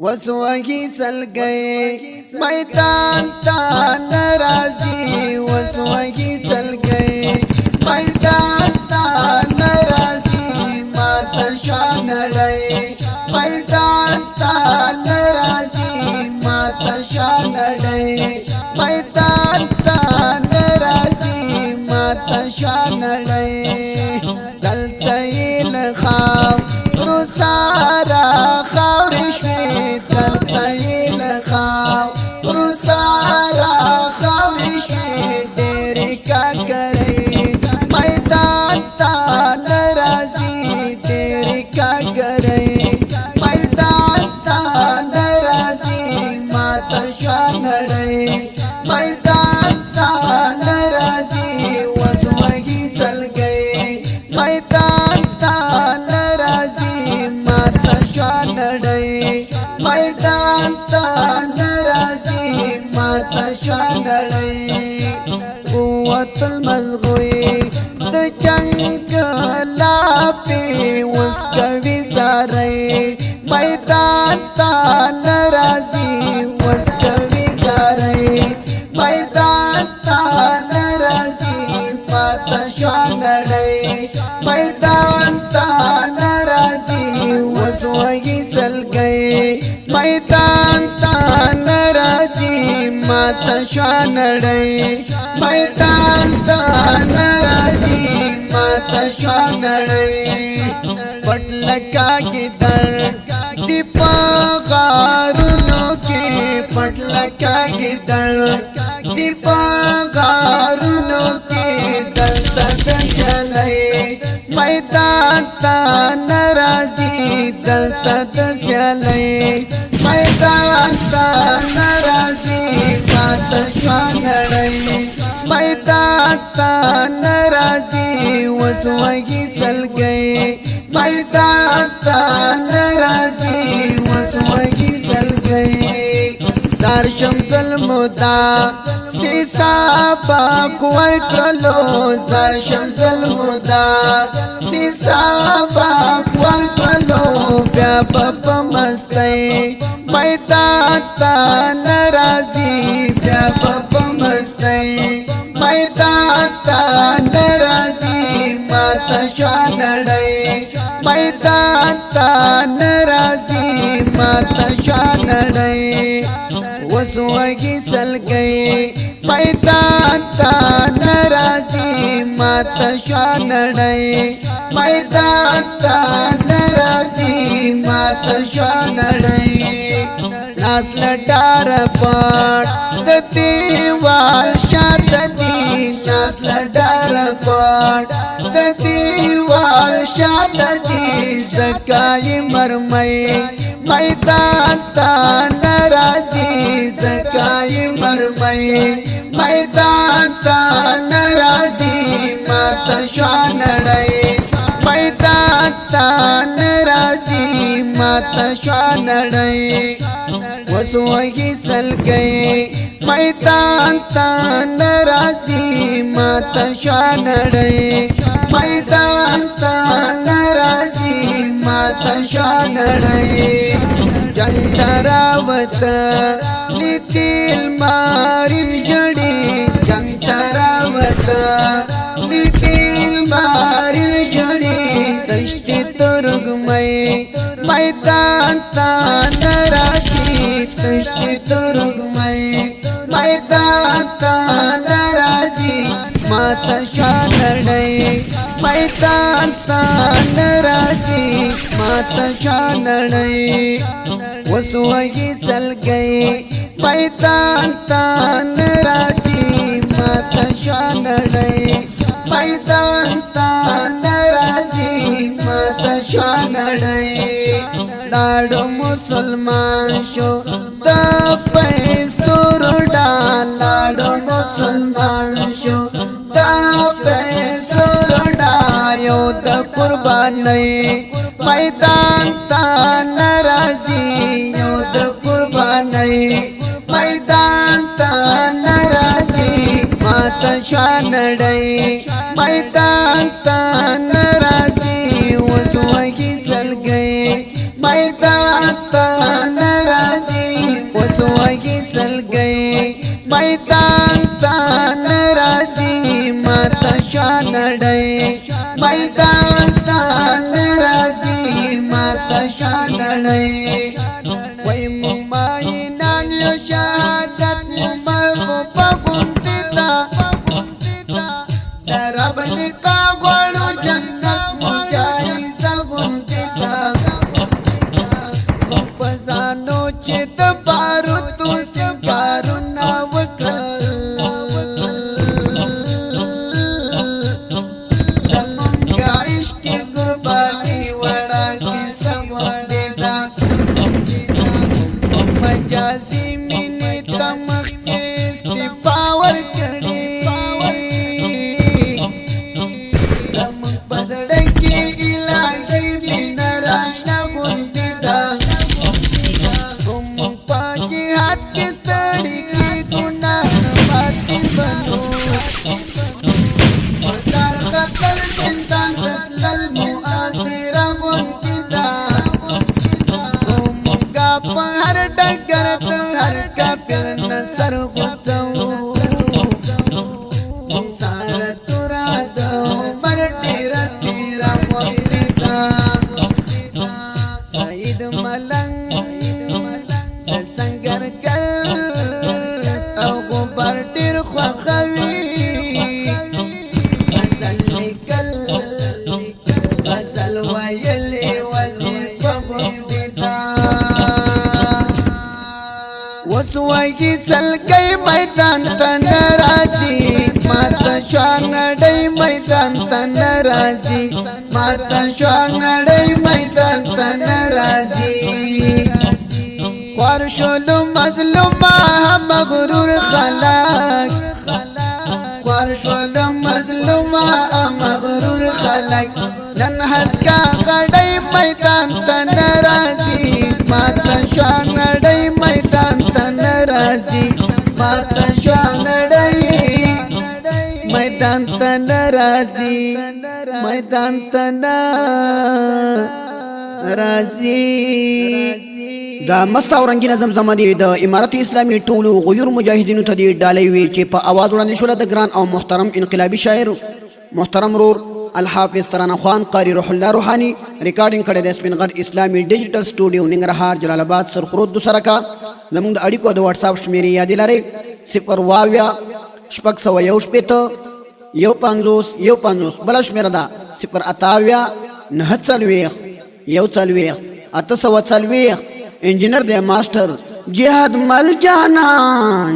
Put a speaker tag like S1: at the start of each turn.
S1: वसुआही सल गए मैदान तान राजी वसुआही सल गए मैदान तान राजी माता शान लड़े मैदान तान राजी माता शान लड़े मैदान तान राजी माता शान लड़े दलतैल खाव रुसारा खावरिशवे दलतैल खाव रुसारा खावरिशवे डेरे का करे मैदान तान राजी डेरे का करे मैदान तान राजी माता शान लड़े मैदान तान राजी वसुआही सल गए मैदान तान राजी माता शान लड़े मैदान तान राजी माता शान लड़े कुव्वतुल मज़गूई द जंगला पे उसका विज़ारे मैदान तान राजी उसका विज़ारे मैदान तान राजी माता शान लड़े मैदान तान राजी वसुआही सल गए मैदान तान राजी माता शान लड़े मैदान तान राजी माता शान लड़े पटलका की दर दीपा गारुनों के पटलका की दर दीपा गारुनों के दल तक चले मैदान तान राजी दल तक चले मैदान तान राजी माता शान लड़े मैदान तान राजी वसुआही सल गए मैदान तान राजी वसुआही सल गए जार शमसल मुदा सीसा बाकुवर कलो जार शमसल मुदा सीसा बाकुवर कलो व्यापक मस्ते मैदान तान राजी व्यापक मस्ते मैदान तान राजी माता शान लड़े मैदान तान राजी माता शान लड़े वसुआही सल गए मैदान तान राजी माता शान लड़े मैदान तान राजी माता शान लड़े नास्ल डार पाट दीवाल शाद दी नास्ल डार पाट दीवाल शाद दी जकाई मरमई मैदान तान राजी जकाई मरमई मैदान तान राजी माता शान लड़े मैदान तान राजी माता शान लड़े वसुआही सल गए मैदान तान राजी माता शान लड़े मैदान तान राजी माता शान लड़े जंतरावत नितिल मारिल जड़ी जंतरावत नितिल मारिल जड़ी दृष्टि तुर्गमय मैदान तान राजी दृष्टि तुर्गमय मैदान तान राजी माता शान लड़े मैदान तान राजी माता शान लड़े वसुआही सल गए मैदान तान राजी माता शान लड़े मैदान तान राजी माता शान लड़े लाडो मुसलमान शो दपे सुरुडा लाडो मुसलमान शो दपे सुरुडा योद कुर्बानी मैदान तान राजी योद कुर्बानी मैदान तान राजी माता शान लड़े मैदान तान राजी वसुआही सल गए मैदान तान मैदान तान राजी माता शानडै मैदान तान राजी माता शानडै वै मुंबई नान्यो शहादत मुंबई बघून तिता दराबली का गोळू जन्नत मुजाई जगून तिता बजानो चित पारू तू सिंगारू नाव जमुंगा इश्की गुरबानी वडा की समंदेदा मजाजी मिनी तमख के इस्तिफावर करी जमुंग पजड़े की इलाही बिनराश ना गुंदिदा पाजी हाथ की सड़ी की गुनाह बाती बनो तार कतल चिंतान लल मुआसिरा गुंदिदा मुंगा पहर डगर हर का फिर नसर गुजो सार तुरा दो मर तेरा तेरा गुंदिदा सईद मलंग संगर कर अगो बर्तिर ख्वाखवी गजल निकल गजल वयले वजीफा गुंदिदा वसवाई सल गई मैदान तनराजी माता शानडै मैदान तनराजी माता शानडै मैदान तनराजी ورشل مظلومة مغرور خلق ورشل مظلومة مغرور خلق ننحس کا غڑی میدان تنرازی ماتا شانڑی میدان تنرازی ماتا شانڑی میدان تنرازی میدان تنرازی دا مست او رنگین زمزمه دی د امارت اسلامی ټولو غیر مجاهدینو ته دی ډالۍ وی چې په आवाज وړاندې شول د ګران او محترم انقلابی شاعر محترم رور الحافظ ترانه خان قاری روح الله روحانی ریکارډینګ کړی د سپینغر اسلامی ډیجیټل سټوډیو ننګرهار جلال آباد سرخرود دوسره کا زموږ د اړیکو د واتس اپ شمیرې یاد لرئ 0 شپږ سوه یو شپېته یو پنځوس یو پنځوس بله شمیره ده 0 9 څلوېښت یو څلوېښت اته سوه څلوېښت انجینر دی ماسټر جهاد مل جانان